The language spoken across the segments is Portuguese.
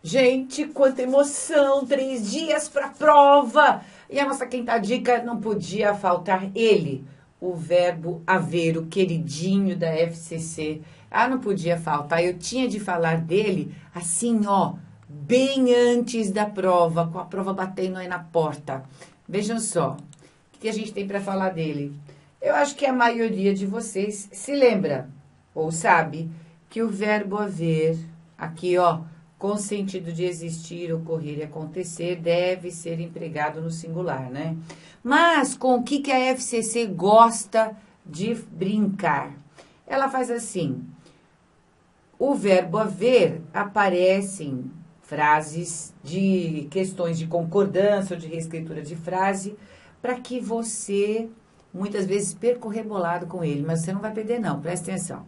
Gente, quanta emoção! 3 dias para a prova! E a nossa quinta dica não podia faltar ele, o verbo haver, o queridinho da FCC. Ah, não podia faltar. Eu tinha de falar dele assim, ó, bem antes da prova, com a prova batendo aí na porta. Vejam só, o que a gente tem para falar dele? Eu acho que a maioria de vocês se lembra ou sabe que o verbo haver, aqui, ó, com sentido de existir, ocorrer e acontecer, deve ser empregado no singular, né? Mas com o que a FCC gosta de brincar? Ela faz assim, o verbo haver aparece em frases de questões de concordância ou de reescritura de frase, para que você, muitas vezes, perca o rebolado com ele, mas você não vai perder não, presta atenção.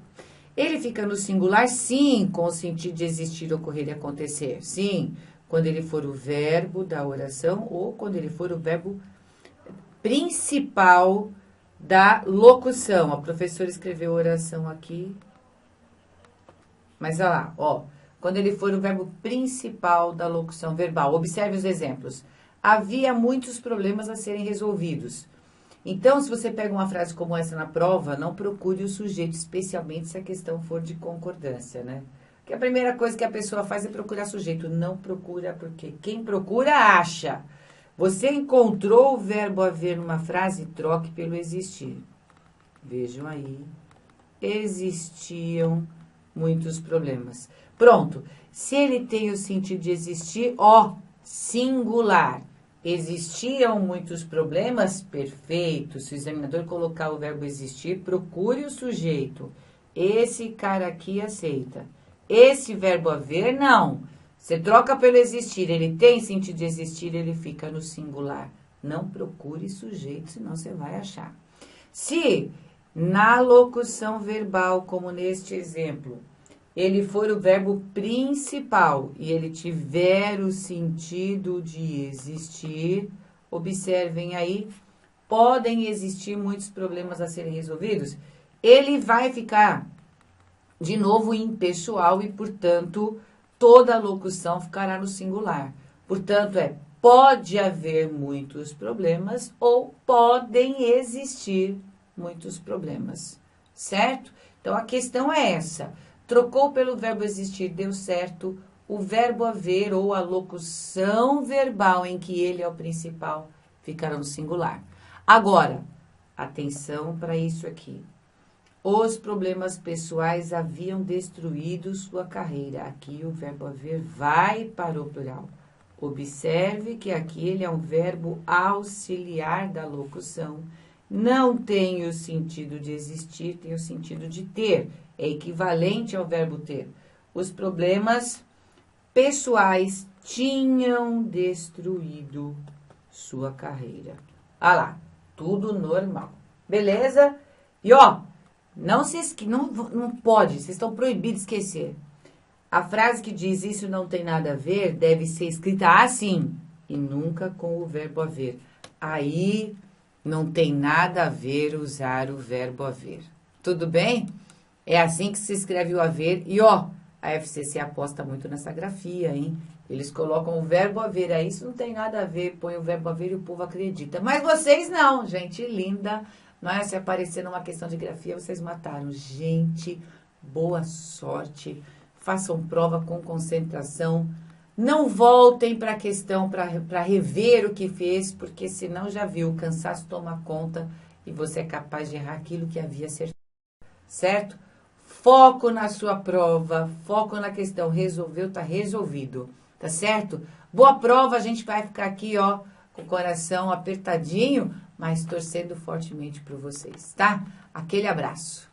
Ele fica no singular, sim, com o sentido de existir, ocorrer e acontecer. Sim, quando ele for o verbo da oração ou quando ele for o verbo principal da locução. A professora escreveu oração aqui. Mas olha lá, ó. Quando ele for o verbo principal da locução verbal. Observe os exemplos. Havia muitos problemas a serem resolvidos. Então, se você pega uma frase como essa na prova, não procure o sujeito, especialmente se a questão for de concordância, né? Porque a primeira coisa que a pessoa faz é procurar sujeito. Não procura, porque quem procura, acha. Você encontrou o verbo haver numa frase, troque pelo existir. Vejam aí. Existiam muitos problemas. Pronto. Se ele tem o sentido de existir, ó, singular. Existiam muitos problemas? Perfeito. Se o examinador colocar o verbo existir, procure o sujeito. Esse cara aqui aceita. Esse verbo haver, não. Você troca pelo existir. Ele tem sentido de existir, ele fica no singular. Não procure sujeito, senão você vai achar. Se na locução verbal, como neste exemplo, ele for o verbo principal e ele tiver o sentido de existir, observem aí, podem existir muitos problemas a serem resolvidos. Ele vai ficar, de novo, impessoal e, portanto, toda a locução ficará no singular. Portanto, pode haver muitos problemas ou podem existir muitos problemas, certo? Então, a questão é essa. Trocou pelo verbo existir, deu certo. O verbo haver ou a locução verbal em que ele é o principal ficará no singular. Agora, atenção para isso aqui. Os problemas pessoais haviam destruído sua carreira. Aqui o verbo haver vai para o plural. Observe que aqui ele é um verbo auxiliar da locução. Não tem o sentido de existir, tem o sentido de ter. É equivalente ao verbo ter. Os problemas pessoais tinham destruído sua carreira. Ah lá, tudo normal. Beleza? E ó, não pode, vocês estão proibidos de esquecer. A frase que diz isso não tem nada a ver deve ser escrita assim e nunca com o verbo haver. Aí não tem nada a ver usar o verbo haver. Tudo bem? É assim que se escreve o haver. E ó, a FCC aposta muito nessa grafia, hein? Eles colocam o verbo haver aí, isso não tem nada a ver, põe o verbo haver e o povo acredita. Mas vocês não, gente linda. Não é? Se aparecer numa questão de grafia, vocês mataram. Gente, boa sorte. Façam prova com concentração. Não voltem para a questão para rever o que fez, porque senão já viu, o cansaço toma conta e você é capaz de errar aquilo que havia acertado. Certo? Foco na sua prova, foco na questão. Resolveu, tá resolvido. Tá certo? Boa prova, a gente vai ficar aqui, ó, com o coração apertadinho, mas torcendo fortemente por vocês, tá? Aquele abraço.